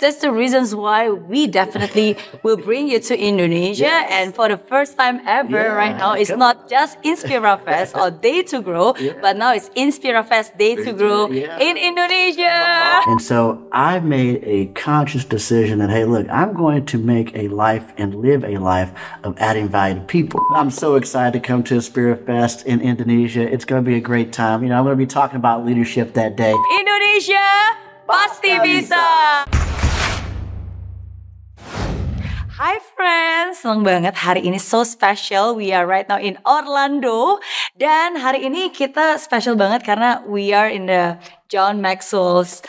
that's the reasons why we definitely will bring you to Indonesia. Yes. And for the first time ever, right now, it's not just InspiraFest or Day to Grow, but now it's InspiraFest Day to Grow in Indonesia. And so I made a conscious decision that, hey, look, I'm going to make a life and live a life of adding value to people. I'm so excited to come to InspiraFest in Indonesia. It's going to be a great time. You know, I'm going to be talking about leadership that day. Indonesia pasti bisa. Hi friends, senang banget hari ini so special. We are right now in Orlando. Dan hari ini kita special banget karena we are in the John Maxwell's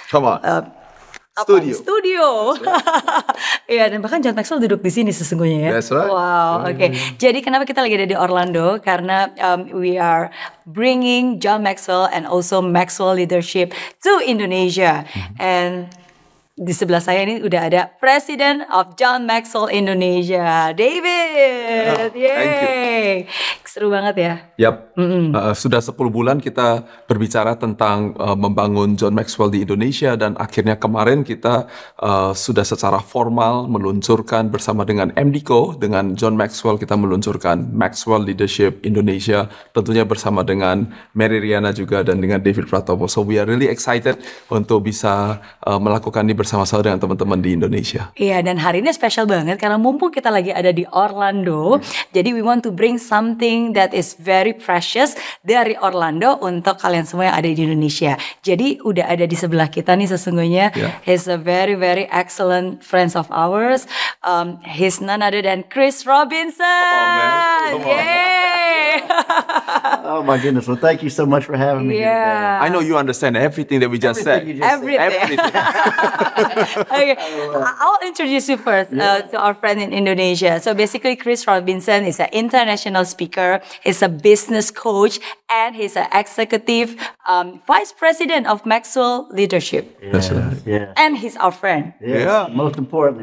Studio. Iya, dan bahkan John Maxwell duduk di sini sesungguhnya ya. That's right. Wow, oke. Jadi kenapa kita lagi ada di Orlando? Karena we are bringing John Maxwell and also Maxwell Leadership to Indonesia. And di sebelah saya ini udah ada President of John Maxwell Indonesia, David. Yay. Seru banget ya. Yap. Sudah 10 bulan kita berbicara tentang membangun John Maxwell di Indonesia, dan akhirnya kemarin kita sudah secara formal meluncurkan bersama dengan MDco, dengan John Maxwell kita meluncurkan Maxwell Leadership Indonesia, tentunya bersama dengan Mary Riana juga dan dengan David Pratomo. So we are really excited untuk bisa melakukan ini bersama-sama dengan teman-teman di Indonesia. Iya, dan hari ini spesial banget karena mumpung kita lagi ada di Orlando, jadi we want to bring something that is very precious dari Orlando untuk kalian semua yang ada di Indonesia. Jadi udah ada di sebelah kita nih sesungguhnya. He's a very very excellent friends of ours. He's none other than Chris Robinson. Come on, man. Yay! Oh my goodness. Well, thank you so much for having me here today. I know you understand everything that we just said. Everything. Okay, I'll introduce you first to our friend in Indonesia. So basically, Chris Robinson is an international speaker, he's a business coach, and he's an executive vice president of Maxwell Leadership. That's right. Yeah. And he's our friend. Yes. Yeah. Most importantly.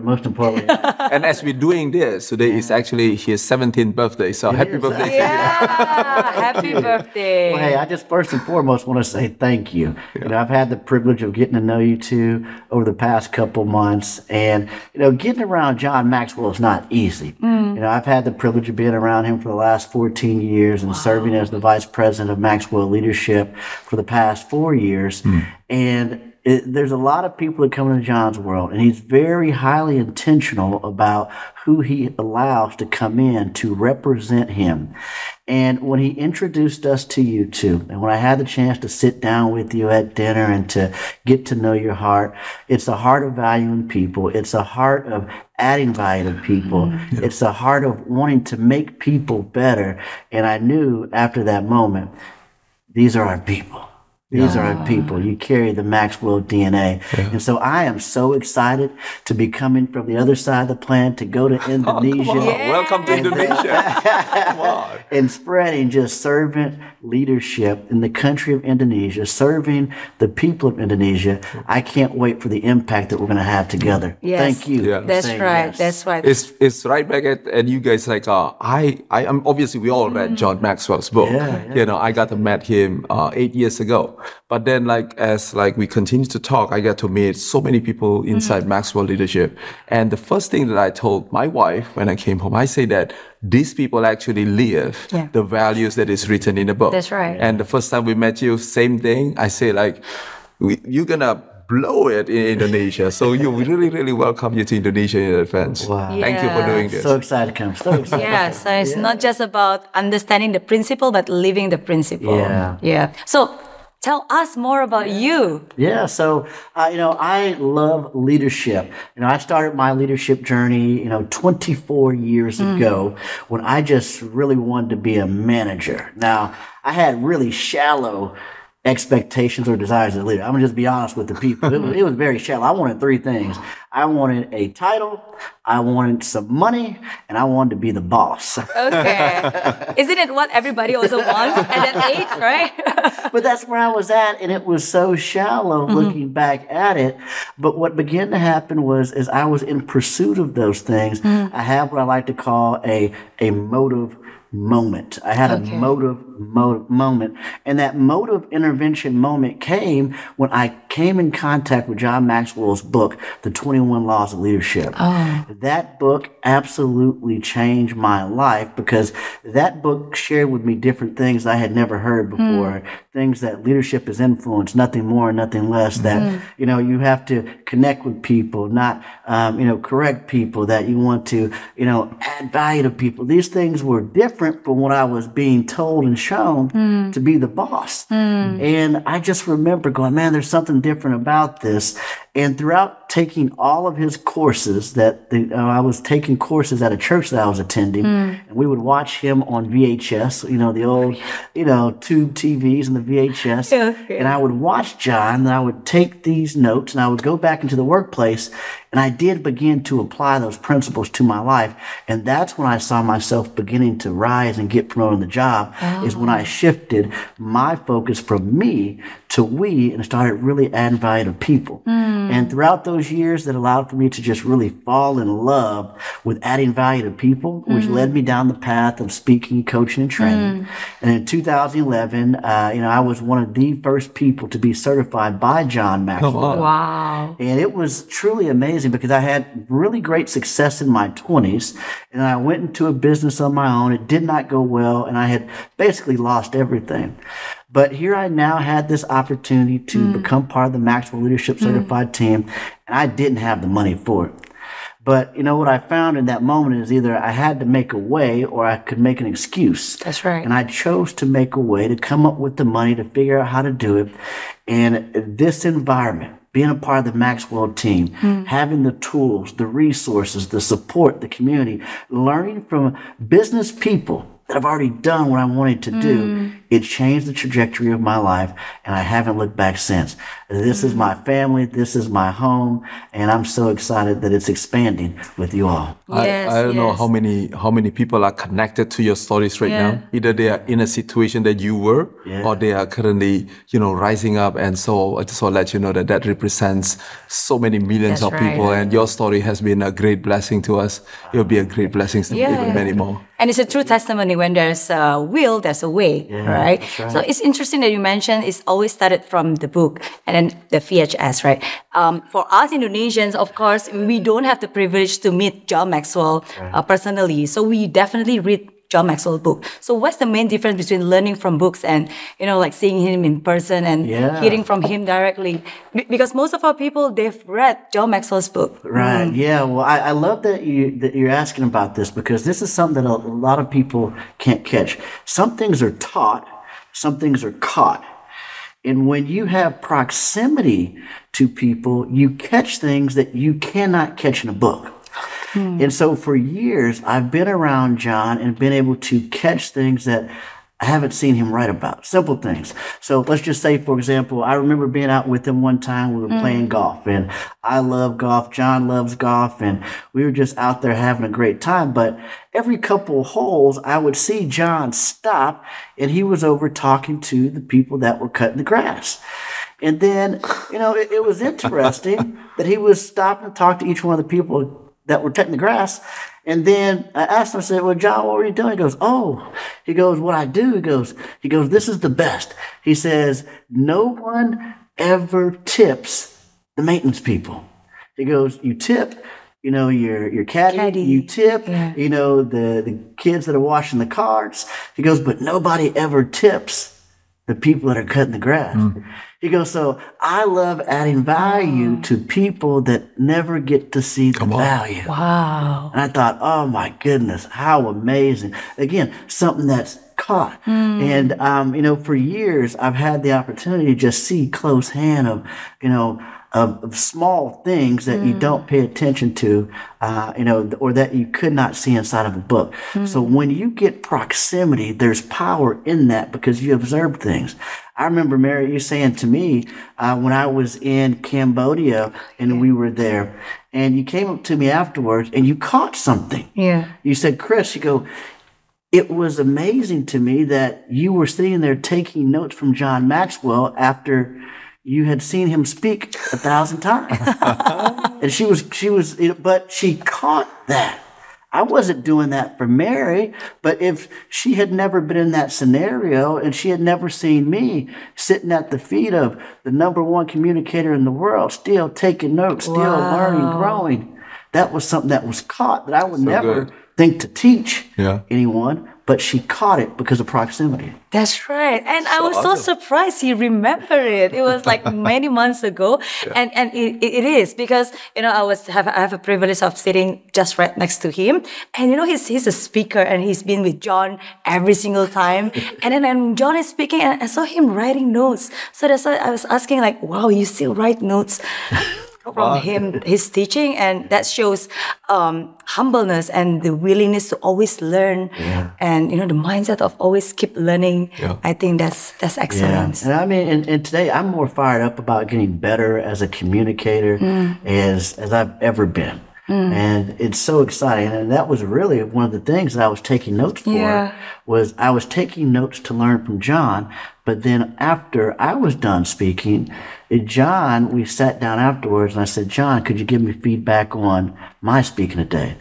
And as we're doing this, today is actually his 17th birthday. So happy birthday to you. Yeah, happy birthday. Well, hey, I just first and foremost want to say thank you. You know, I've had the privilege of getting to know you two over the past couple months, and you know, getting around John Maxwell is not easy. You know, I've had the privilege of being around him for the last 14 years and serving as the vice president of Maxwell Leadership for the past 4 years, and there's a lot of people that come into John's world, and he's very highly intentional about who he allows to come in to represent him. And when he introduced us to you two, and when I had the chance to sit down with you at dinner and to get to know your heart, it's a heart of valuing people. It's a heart of adding value to people. It's a heart of wanting to make people better. And I knew after that moment, these are our people. These are our people. You carry the Maxwell DNA. And so I am so excited to be coming from the other side of the planet to go to Indonesia. Welcome to Indonesia. Come on. And spreading just servant leadership in the country of Indonesia, serving the people of Indonesia. I can't wait for the impact that we're going to have together. Yes. Thank you. Yeah. That's right. Yes. That's right. It's right back at you guys. Like I am obviously, we all read John Maxwell's book. You know, I got to meet him 8 years ago. But then, as we continue to talk, I got to meet so many people inside Maxwell Leadership. And the first thing that I told my wife when I came home, I say that these people actually live the values that is written in the book. That's right. And the first time we met you, same thing. I say you're gonna blow it in Indonesia. So we really, really welcome you to Indonesia in advance. Wow. Thank you for doing this. So excited to come. So excited. Yeah, so it's not just about understanding the principle, but living the principle. Yeah. So tell us more about you. Yeah, so, you know, I love leadership. You know, I started my leadership journey, 24 years ago when I just really wanted to be a manager. Now, I had really shallow expectations or desires as a leader. I'm going to just be honest with the people. It was very shallow. I wanted 3 things. I wanted a title, I wanted some money, and I wanted to be the boss. Okay. Isn't it what everybody also wants at that age, right? But that's where I was at, and it was so shallow looking back at it. But what began to happen was, as I was in pursuit of those things, I have what I like to call a motive moment. I had a motive moment, and that motive intervention moment came when I came in contact with John Maxwell's book, The 21 Laws of Leadership. That book absolutely changed my life, because that book shared with me different things I had never heard before. Things that leadership is influence, nothing more, nothing less. That you have to connect with people, not correct people. That you want to add value to people. These things were different from what I was being told and shown to be the boss. And I just remember going, man, there's something different about this. And throughout taking all of his courses, I was taking courses at a church that I was attending, and we would watch him on VHS, the old, tube TVs and the VHS. And I would watch John, and I would take these notes, and I would go back into the workplace, and I did begin to apply those principles to my life. And that's when I saw myself beginning to rise and get promoted on the job, is when I shifted my focus from me to we and started really adding value to people. And throughout those years, that allowed for me to just really fall in love with adding value to people, which led me down the path of speaking, coaching, and training. And in 2011, I was one of the first people to be certified by John Maxwell. Wow. And it was truly amazing, because I had really great success in my 20s, and I went into a business on my own. It did not go well, and I had basically lost everything. But here I now had this opportunity to become part of the Maxwell Leadership Certified team, and I didn't have the money for it. But what I found in that moment is either I had to make a way or I could make an excuse. That's right. And I chose to make a way, to come up with the money, to figure out how to do it. And this environment, being a part of the Maxwell team, having the tools, the resources, the support, the community, learning from business people that I've already done what I wanted to do, it changed the trajectory of my life, and I haven't looked back since. This is my family, this is my home, and I'm so excited that it's expanding with you all. I don't know how many people are connected to your stories right now. Either they are in a situation that you were, or they are currently, rising up. And so I just want to let you know that represents so many millions of people, and your story has been a great blessing to us. It will be a great blessing to even many more. And it's a true testimony. When there's a will, there's a way, right? So it's interesting that you mentioned it's always started from the book and then the VHS, right? For us Indonesians, of course, we don't have the privilege to meet John Maxwell personally. So we definitely read John Maxwell's book. So what's the main difference between learning from books and, like seeing him in person and hearing from him directly? Because most of our people, they've read John Maxwell's book. Right. Yeah. Well, I love that you're asking about this, because this is something that a lot of people can't catch. Some things are taught, some things are caught. And when you have proximity to people, you catch things that you cannot catch in a book. And so for years, I've been around John and been able to catch things that I haven't seen him write about. Simple things. So let's just say, for example, I remember being out with him one time. We were playing golf, and I love golf. John loves golf, and we were just out there having a great time. But every couple of holes, I would see John stop, and he was over talking to the people that were cutting the grass. And then, it was interesting that he was stopping to talk to each one of the people that were cutting the grass. And then I asked him, I said, well, John, what were you doing? He goes, what I do, he goes, this is the best. He says, no one ever tips the maintenance people. He goes, you tip, your caddy, you tip, the kids that are washing the cars. He goes, but nobody ever tips the people that are cutting the grass. He goes, so I love adding value to people that never get to see the value. Wow. And I thought, oh my goodness, how amazing. Again, something that's caught. And, for years, I've had the opportunity to just see close hand of small things that you don't pay attention to, or that you could not see inside of a book. So when you get proximity, there's power in that, because you observe things. I remember, Mary, you saying to me when I was in Cambodia and we were there, and you came up to me afterwards and you caught something. Yeah. You said, Chris, it was amazing to me that you were sitting there taking notes from John Maxwell after you had seen him speak 1,000 times. And she was, but she caught that. I wasn't doing that for Mary, but if she had never been in that scenario and she had never seen me sitting at the feet of the #1 communicator in the world, still taking notes, still learning, growing, that was something that was caught that I would never think to teach anyone, but she caught it because of proximity. That's right. And I was so surprised he remembered it. It was like many months ago. And it is because, you know, I have a privilege of sitting just right next to him. And, you know, he's a speaker and he's been with John every single time. And then when John is speaking, and I saw him writing notes. So that's why I was asking like, wow, you still write notes from him, his teaching, and that shows humbleness and the willingness to always learn, and you know the mindset of always keep learning. I think that's excellent. And I mean, and today I'm more fired up about getting better as a communicator as I've ever been. And it's so exciting. And that was really one of the things that I was taking notes for, was I was taking notes to learn from John. But then after I was done speaking, John, we sat down afterwards and I said, John, could you give me feedback on my speaking today?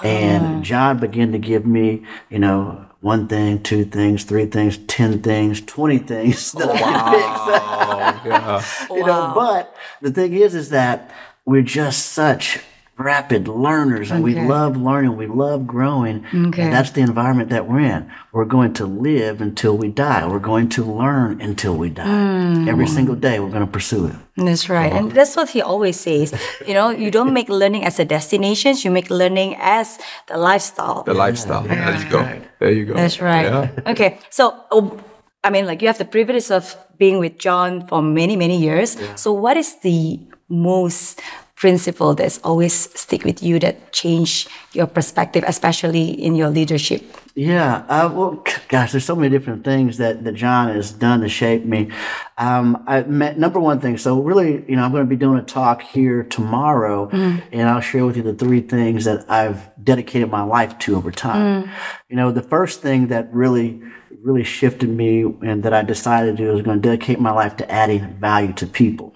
And John began to give me, you know, 1 thing, 2 things, 3 things, 10 things, 20 things that I could fix. You know, but the thing is that we're just such rapid learners, and we love learning, we love growing, and that's the environment that we're in. We're going to live until we die. We're going to learn until we die. Every single day we're going to pursue it. That's right. And that's what he always says. You know, you don't make learning as a destination, you make learning as the lifestyle. The lifestyle. There you go. There you go. That's right. Okay. So, I mean, like you have the privilege of being with John for many, many years. So what is the most principle that's always stick with you that change your perspective, especially in your leadership? Well, gosh, there's so many different things that John has done to shape me. I met #1 thing. So really, you know, I'm going to be doing a talk here tomorrow, and I'll share with you the 3 things that I've dedicated my life to over time. You know, the first thing that really shifted me and that I decided to do is going to dedicate my life to adding value to people.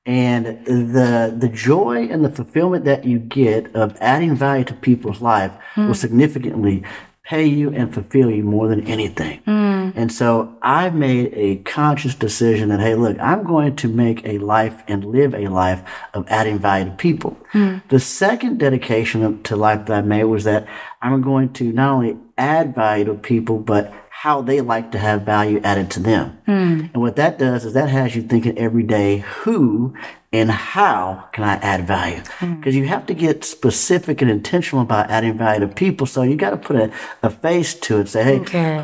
And the joy and the fulfillment that you get of adding value to people's life will significantly pay you and fulfill you more than anything. And so I made a conscious decision that, hey, look, I'm going to make a life and live a life of adding value to people. The second dedication to life that I made was that I'm going to not only add value to people, but how they like to have value added to them. And what that does is that has you thinking every day, who and how can I add value? Because you have to get specific and intentional about adding value to people. So you got to put a face to it. Say, hey,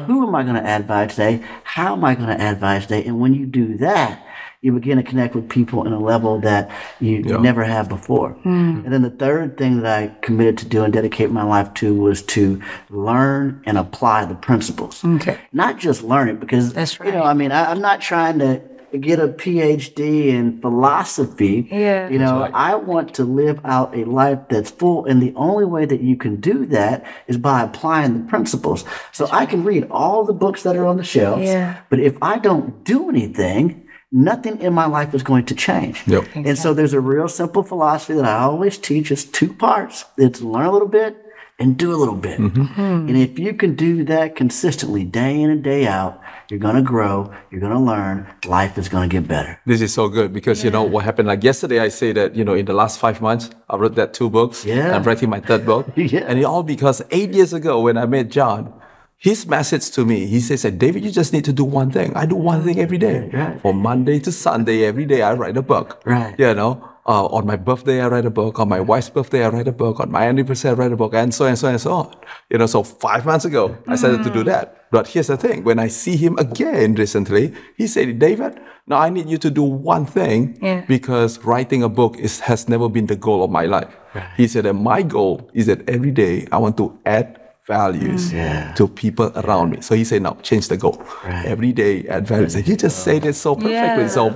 who am I going to add value today? How am I going to add value today? And when you do that, you begin to connect with people in a level that you never have before. And then the third thing that I committed to do and dedicate my life to was to learn and apply the principles. Not just learn it, because, you know, I mean, I'm not trying to get a PhD in philosophy. You know, I want to live out a life that's full, and the only way that you can do that is by applying the principles. So I can read all the books that are on the shelves, but if I don't do anything, nothing in my life is going to change. And so there's a real simple philosophy that I always teach. It's 2 parts. It's learn a little bit and do a little bit. And if you can do that consistently, day in and day out, you're going to grow, you're going to learn, life is going to get better. This is so good because, you know, what happened, like yesterday I say that, you know, in the last 5 months, I wrote that 2 books. I'm writing my 3rd book. And it all because 8 years ago when I met John, his message to me, he says, David, you just need to do one thing. I do one thing every day. From Monday to Sunday, every day I write a book. You know, on my birthday, I write a book. On my wife's birthday, I write a book. On my anniversary, I write a book, and so on and so on and so on. You know, so 5 months ago, I started to do that. But here's the thing. When I see him again recently, he said, David, now I need you to do one thing because writing a book has never been the goal of my life. He said that my goal is that every day I want to add values to people around me. So he said, no, change the goal. Every day add values. And he just said it so perfectly. So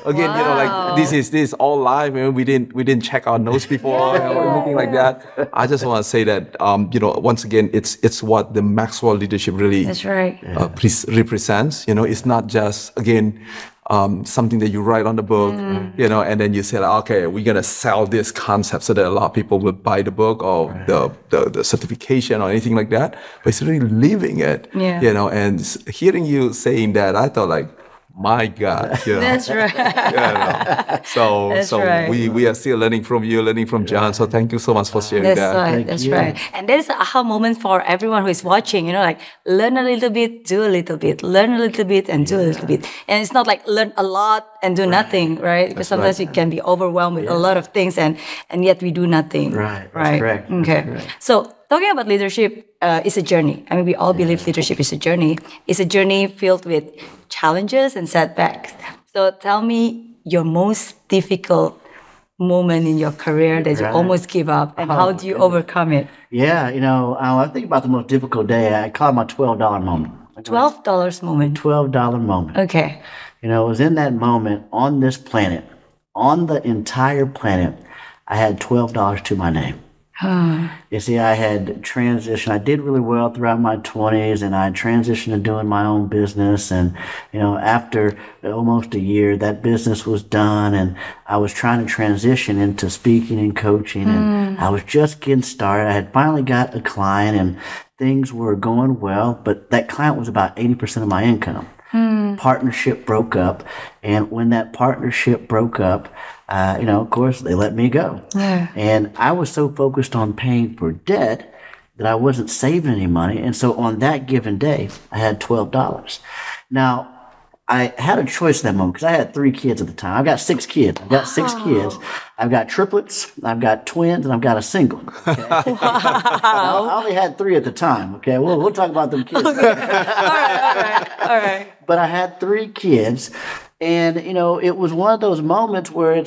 again, like this is all live. We didn't check our notes before or anything like that. I just want to say that once again, it's what the Maxwell leadership really represents. It's not just again something that you write on the book, and then you say, okay, we're gonna sell this concept so that a lot of people will buy the book or the certification or anything like that. But it's really living it, and hearing you saying that, I thought like, my God, That's right. So we are still learning from you, learning from John. So thank you so much for sharing that. That's right. And that is an aha moment for everyone who is watching. Like learn a little bit, do a little bit, learn a little bit, and do a little bit. And it's not like learn a lot and do nothing, right? Because sometimes we can be overwhelmed with a lot of things, and yet we do nothing. Right. That's correct. Okay. That's correct. So talking about leadership is a journey. I mean, we all believe leadership is a journey. It's a journey filled with challenges and setbacks. So tell me your most difficult moment in your career that you almost give up, and how do you overcome it? Yeah, I think about the most difficult day. I call it my $12 moment. $12 moment. $12 moment. Okay. It was in that moment on this planet, on the entire planet, I had $12 to my name. You see, I had transitioned. I did really well throughout my 20s, and I transitioned to doing my own business. And, after almost a year, that business was done, and I was trying to transition into speaking and coaching, and I was just getting started. I had finally got a client, and things were going well, but that client was about 80% of my income. Partnership broke up, and when that partnership broke up, of course, they let me go. And I was so focused on paying for debt that I wasn't saving any money. And so on that given day, I had $12. Now, I had a choice at that moment because I had 3 kids at the time. I've got 6 kids. I've got 6 kids. I've got triplets, I've got twins, and I've got a single. Okay? I only had 3 at the time. Okay, we'll talk about them kids. All right. But I had 3 kids, and it was one of those moments where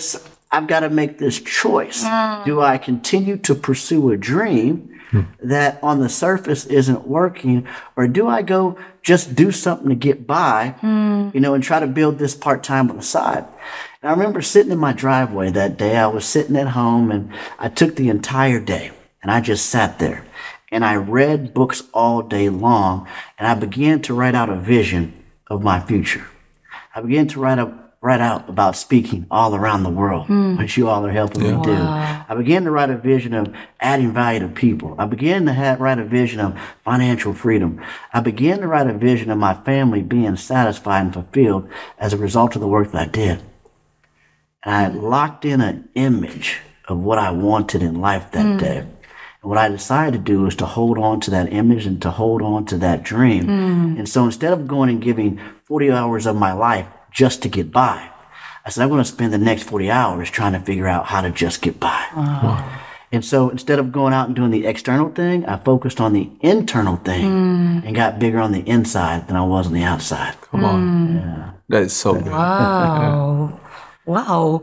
I've got to make this choice. Do I continue to pursue a dream that on the surface isn't working, or do I go just do something to get by, and try to build this part-time on the side? And I remember sitting in my driveway that day. I was sitting at home, and I took the entire day, and I just sat there, and I read books all day long, and I began to write out a vision of my future. I began to write out about speaking all around the world, which you all are helping me do. I began to write a vision of adding value to people. I began to write a vision of financial freedom. I began to write a vision of my family being satisfied and fulfilled as a result of the work that I did. And I locked in an image of what I wanted in life that day. And what I decided to do was to hold on to that image and to hold on to that dream. And so instead of going and giving 40 hours of my life just to get by, I said, I'm going to spend the next 40 hours trying to figure out how to just get by. And so instead of going out and doing the external thing, I focused on the internal thing and got bigger on the inside than I was on the outside. Come on. Yeah. That is so good. Wow.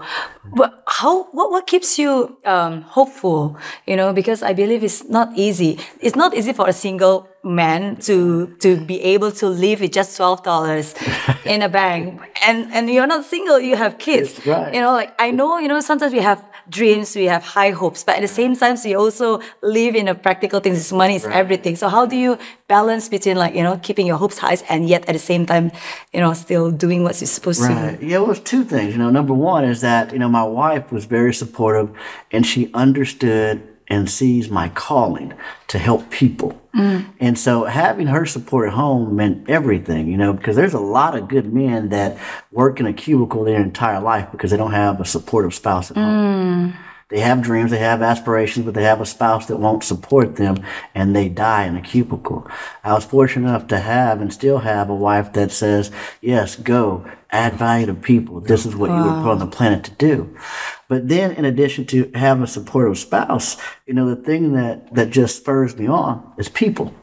But what keeps you hopeful? Because I believe it's not easy. It's not easy for a single man to be able to live with just $12 in a bank. And you're not single, you have kids. Right. I know, sometimes we have dreams, we have high hopes, but at the same time, we also live in a practical things. Money is everything. So how do you balance between keeping your hopes high and yet at the same time, still doing what you're supposed to do? Yeah, well, it's 2 things. Number one is that, my wife was very supportive, and she understood and sees my calling to help people. And so having her support at home meant everything, because there's a lot of good men that work in a cubicle their entire life because they don't have a supportive spouse at home. They have dreams, they have aspirations, but they have a spouse that won't support them, and they die in a cubicle. I was fortunate enough to have and still have a wife that says, yes, go, add value to people. This is what you were put on the planet to do. But then in addition to having a supportive spouse, the thing that just spurs me on is people.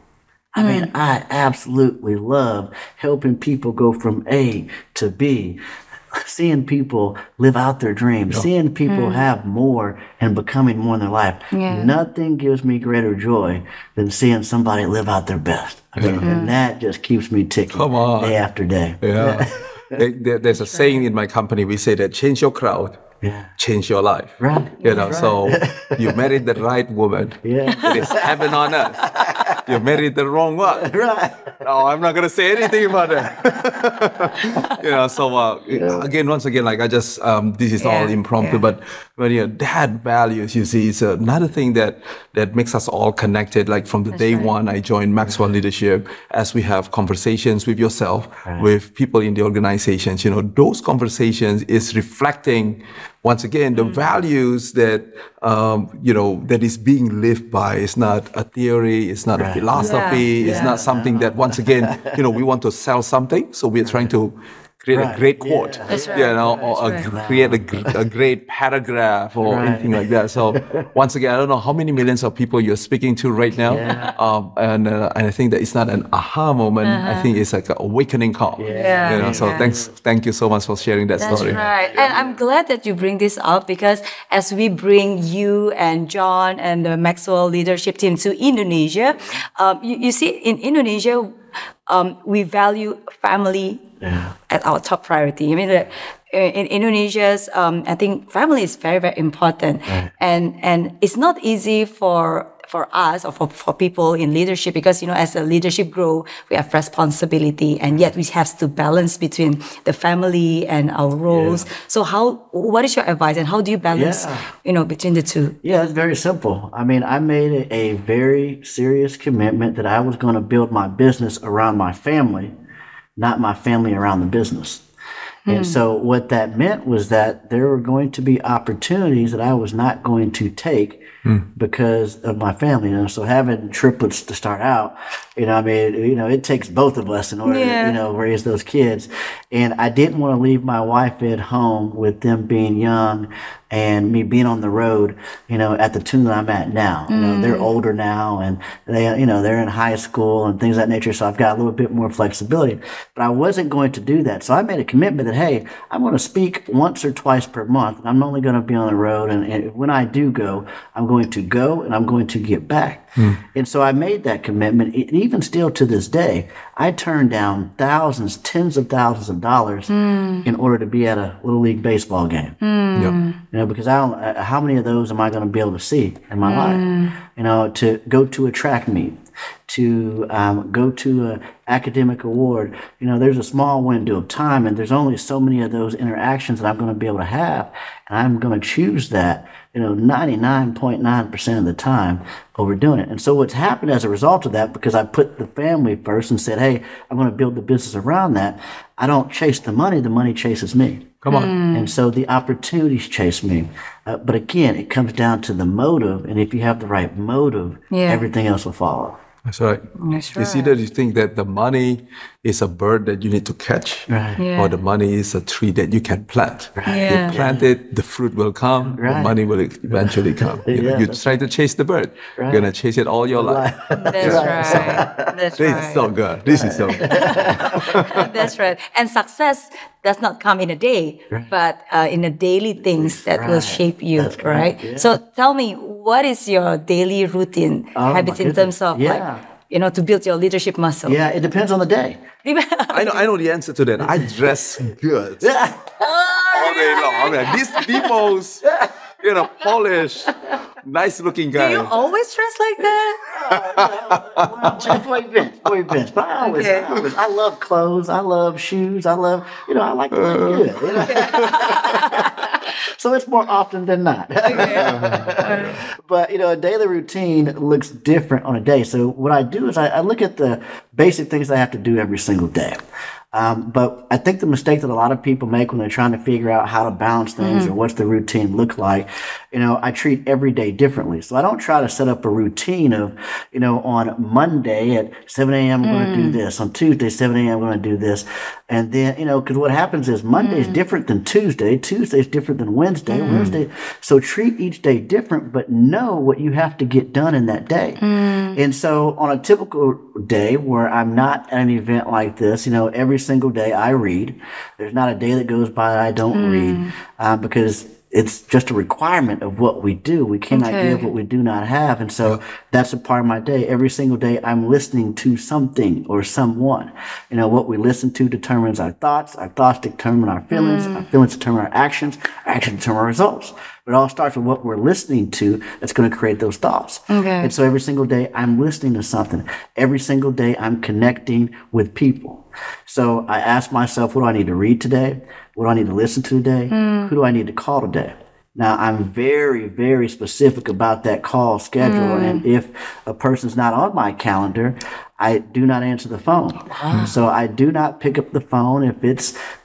I mean, I absolutely love helping people go from A to B. seeing people live out their dreams, seeing people have more and becoming more in their life. Nothing gives me greater joy than seeing somebody live out their best. I mean, and that just keeps me ticking day after day. There's a saying in my company, we say that change your crowd, change your life. Right. So you married the right woman. It is heaven on earth. You married the wrong one. Right. No, I'm not going to say anything about that. Again, once again, like I just, this is all impromptu, but that values, you see, is another thing that makes us all connected. Like from the day one, I joined Maxwell Leadership, as we have conversations with yourself, with people in the organizations, those conversations is reflecting, once again, the values that, that is being lived by. It's not a theory, it's not a philosophy, it's not something that, once again, we want to sell something, so we're trying to create a great quote, create a great paragraph or anything like that. So once again, I don't know how many millions of people you're speaking to right now, and I think that it's not an aha moment. I think it's like an awakening call. So thank you so much for sharing that story. That's right, and I'm glad that you bring this up, because as we bring you and John and the Maxwell leadership team to Indonesia, you see, in Indonesia, we value family at our top priority. I mean, in Indonesia's, I think family is very, very important, and it's not easy for us or for people in leadership, because as the leadership grow, we have responsibility, and yet we have to balance between the family and our roles. So what is your advice, and how do you balance between the two? It's very simple. I mean, I made a very serious commitment that I was going to build my business around my family, not my family around the business. And so what that meant was that there were going to be opportunities that I was not going to take because of my family. So having triplets to start out, it takes both of us in order to, raise those kids. And I didn't want to leave my wife at home with them being young and me being on the road, at the tune that I'm at now. They're older now, and they're in high school and things of that nature. So I've got a little bit more flexibility, but I wasn't going to do that. So I made a commitment that, hey, I'm going to speak once or twice per month, and I'm only going to be on the road. And when I do go, I'm going to go and I'm going to get back. And so I made that commitment. Even still to this day, I turn down thousands, tens of thousands of dollars in order to be at a Little League baseball game. Because how many of those am I going to be able to see in my life? To go to a track meet, to go to an academic award. There's a small window of time, and there's only so many of those interactions that I'm going to be able to have. And I'm going to choose that, 99.9% of the time over doing it. And so what's happened as a result of that, because I put the family first and said, hey, I'm going to build the business around that, I don't chase the money chases me. Come on. And so the opportunities chase me. But again, it comes down to the motive. And if you have the right motive, everything else will follow. That's right. It's either you think that the money is a bird that you need to catch, or the money is a tree that you can plant. You plant it, the fruit will come, the money will eventually come. You try to chase the bird, you're going to chase it all your life. That's right. This is so good. This is so good. That's right. And success does not come in a day, but in the daily things that will shape you, right? So tell me, what is your daily routine habit in terms of to build your leadership muscle? Yeah, it depends on the day. I know the answer to that. I dress good all day long. I mean, these people's, polished, nice looking guy. Do you always dress like that? For events. But I love clothes. I love shoes. I love, I like to look good. So it's more often than not. But, a daily routine looks different on a day. So what I do is I look at the basic things I have to do every single day. But I think the mistake that a lot of people make when they're trying to figure out how to balance things or what's the routine look like, I treat every day differently. So I don't try to set up a routine of, on Monday at 7 a.m. I'm going to do this. On Tuesday, 7 a.m. I'm going to do this. And then, because what happens is Monday is different than Tuesday. Tuesday is different than Wednesday. Wednesday. So treat each day different, but know what you have to get done in that day. And so on a typical day where I'm not at an event like this, every single day I read. There's not a day that goes by that I don't read, because it's just a requirement of what we do. We cannot give what we do not have. And so that's a part of my day. Every single day I'm listening to something or someone. You know, what we listen to determines our thoughts determine our feelings determine our actions determine our results. But it all starts with what we're listening to that's going to create those thoughts. And so every single day I'm listening to something. Every single day I'm connecting with people. So I ask myself, what do I need to read today? What do I need to listen to today? Who do I need to call today? Now, I'm very, very specific about that call schedule. And if a person's not on my calendar, I do not answer the phone. So I do not pick up the phone if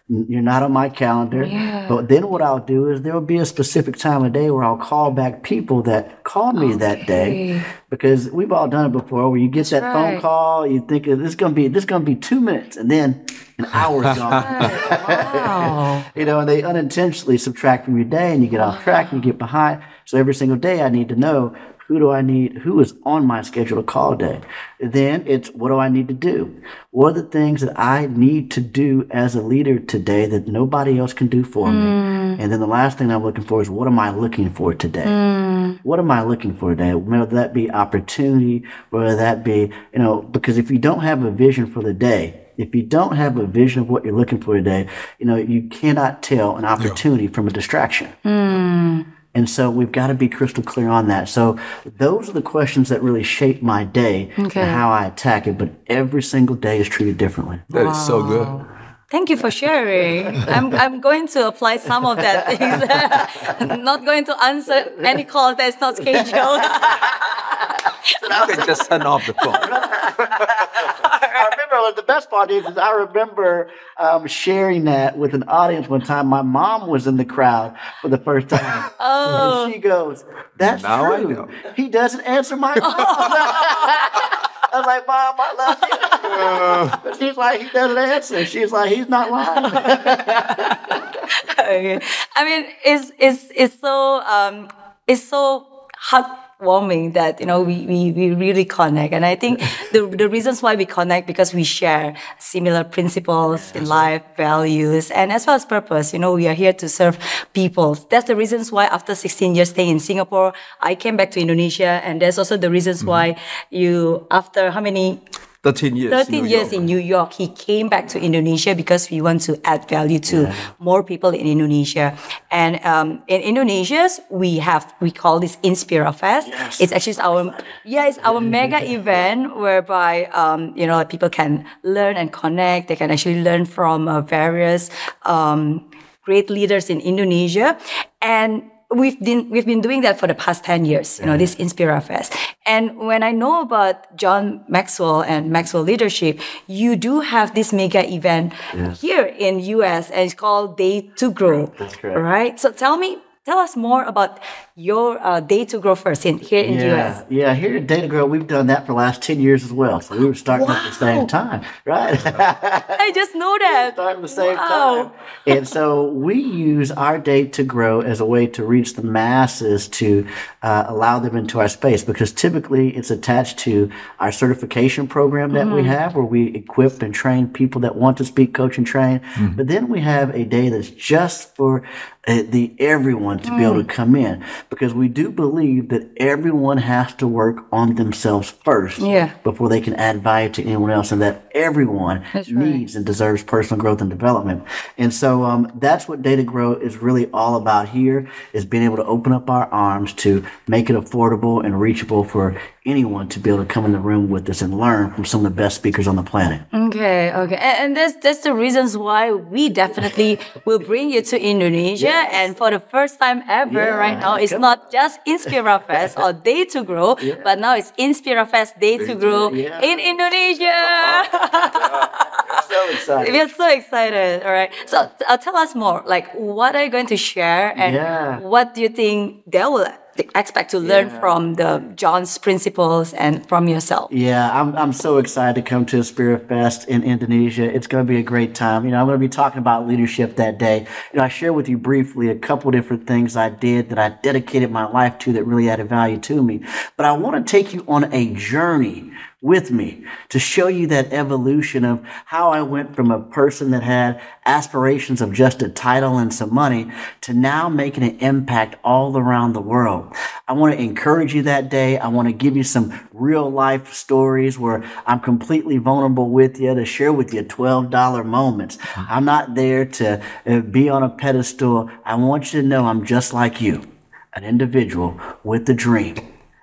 you're not on my calendar. But then what I'll do is there will be a specific time of day where I'll call back people that called me that day, because we've all done it before, where you get that phone call, you think this is gonna be 2 minutes, and then an hour's gone. You know, and they unintentionally subtract from your day, and you get off track and you get behind. So every single day I need to know, who is on my schedule to call today? Then it's, what do I need to do? What are the things that I need to do as a leader today that nobody else can do for me? And then the last thing I'm looking for is, what am I looking for today? What am I looking for today? Whether that be opportunity, whether that be, you know, because if you don't have a vision for the day, if you don't have a vision of what you're looking for today, you know, you cannot tell an opportunity from a distraction. And so we've got to be crystal clear on that. So those are the questions that really shape my day and how I attack it. But every single day is treated differently. That is so good. Thank you for sharing. I'm going to apply some of that things. Not going to answer any calls that's not scheduled. You can just turn off the phone. I remember the best part is I remember sharing that with an audience one time. My mom was in the crowd for the first time. And she goes, "That's Now true. I know. He doesn't answer my phone." I was like, "Mom, I love you." But she's like, "He doesn't answer." She's like, "He's not lying." I mean, it's so heartwarming that, you know, we really connect. And I think the reasons why we connect, because we share similar principles in life, values, and as well as purpose. You know, we are here to serve people. That's the reasons why after 16 years staying in Singapore, I came back to Indonesia. And there's also the reasons why after how many 13 years. 13 years in New York, he came back to Indonesia because we want to add value to more people in Indonesia. And in Indonesia, we call this InspiraFest. It's actually our mega event whereby you know, people can learn and connect. They can actually learn from various great leaders in Indonesia. And we've been doing that for the past 10 years, you know, this InspiraFest. And when I know about John Maxwell and Maxwell Leadership, you do have this mega event here in US, and it's called Day to Grow. That's correct. Right? So tell us more about your Day to Grow first here in the US. Yeah, here at Day to Grow, we've done that for the last 10 years as well. So we were starting at the same time, right? I just know that. Starting at the same time. And so we use our Day to Grow as a way to reach the masses, to allow them into our space, because typically it's attached to our certification program that we have, where we equip and train people that want to speak, coach, and train. But then we have a day that's just for everyone to be able to come in, because we do believe that everyone has to work on themselves first before they can add value to anyone else, and that everyone needs and deserves personal growth and development. And so that's what Day to Grow is really all about here, is being able to open up our arms to make it affordable and reachable for anyone to be able to come in the room with us and learn from some of the best speakers on the planet. Okay. And that's the reasons why we definitely will bring you to Indonesia. And for the first time ever right now, it's not just InspiraFest or Day to Grow, but now it's InspiraFest Day to Grow in Indonesia. So excited. We are so excited. All right. So tell us more. Like, what are you going to share, and what do you think they will expect to learn from the John's principles and from yourself. Yeah, I'm so excited to come to InspiraFest in Indonesia. It's going to be a great time. I'm going to be talking about leadership that day. I shared with you briefly a couple different things I did that I dedicated my life to that really added value to me. But I want to take you on a journey with me to show you that evolution of how I went from a person that had aspirations of just a title and some money to now making an impact all around the world. I want to encourage you that day. I want to give you some real life stories where I'm completely vulnerable with you to share with you $12 moments. I'm not there to be on a pedestal. I want you to know I'm just like you, an individual with a dream.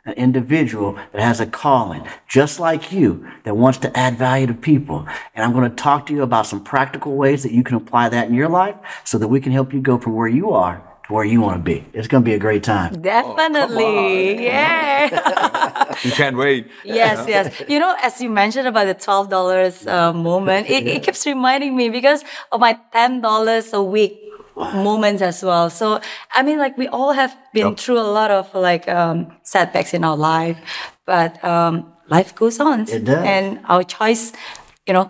An individual that has a calling, just like you, that wants to add value to people. And I'm going to talk to you about some practical ways that you can apply that in your life so that we can help you go from where you are to where you want to be. It's going to be a great time. Definitely. Yeah. You can't wait. Yes. As you mentioned about the $12 moment, it keeps reminding me because of my $10 a week moments as well. So, we all have been through a lot of setbacks in our life, but life goes on. It does. And our choice,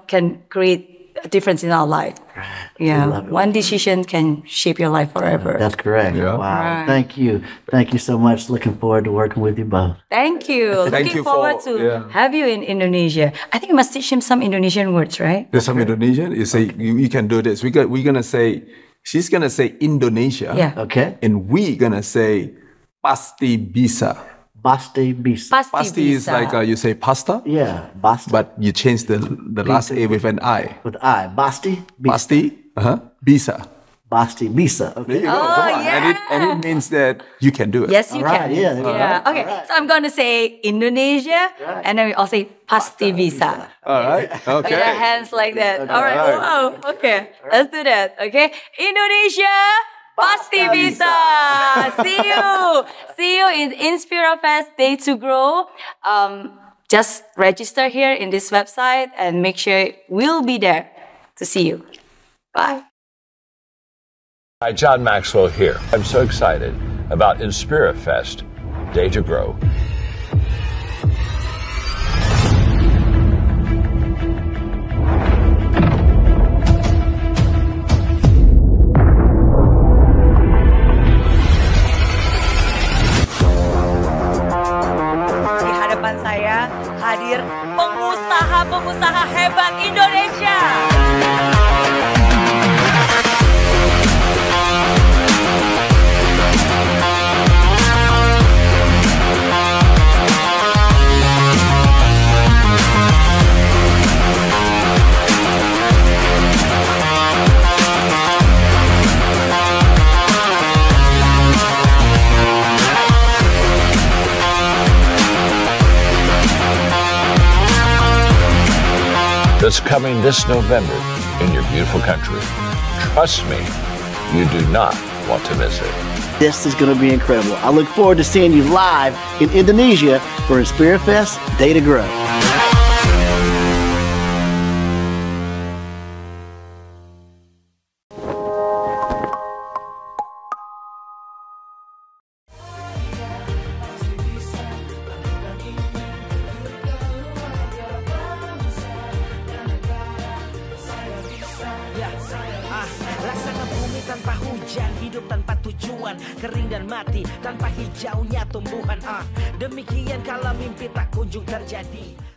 can create a difference in our life. Right. Yeah. One decision can shape your life forever. That's correct. Yeah. Wow. Right. Thank you. Thank you so much. Looking forward to working with you both. Thank you. Looking forward to have you in Indonesia. I think you must teach him some Indonesian words, right? There's some Indonesian. You say you can do this. We're gonna say. She's gonna say Indonesia. Yeah. Okay. And we gonna say pasti bisa. Pasti bisa. Pasti is like you say pasta. Yeah. Basti. But you change the last A with an I. With I. Basti. Bisa. Pasti. Bisa. Basti bisa. Okay. There you go. Come on. yeah. And it means that you can do it. Yes, you All right, can. yeah. Okay, so I'm going to say Indonesia, and then we all say pasti bisa. All right. With our hands like that. All right. Wow. Okay. Let's do that. Okay. Indonesia, pasti bisa. See you in InspiraFest Day to Grow. Just register here in this website and make sure we'll be there to see you. Bye. Hi, John Maxwell here. I'm so excited about InspiraFest Day to Grow. Di hadapan saya hadir pengusaha-pengusaha hebat Indonesia. That's coming this November in your beautiful country. Trust me, you do not want to miss it. This is going to be incredible. I look forward to seeing you live in Indonesia for InspiraFest Day to Grow. Rasakan bumi tanpa hujan, hidup tanpa tujuan, kering dan mati tanpa hijaunya tumbuhan. Demikian kalau mimpi tak kunjung terjadi.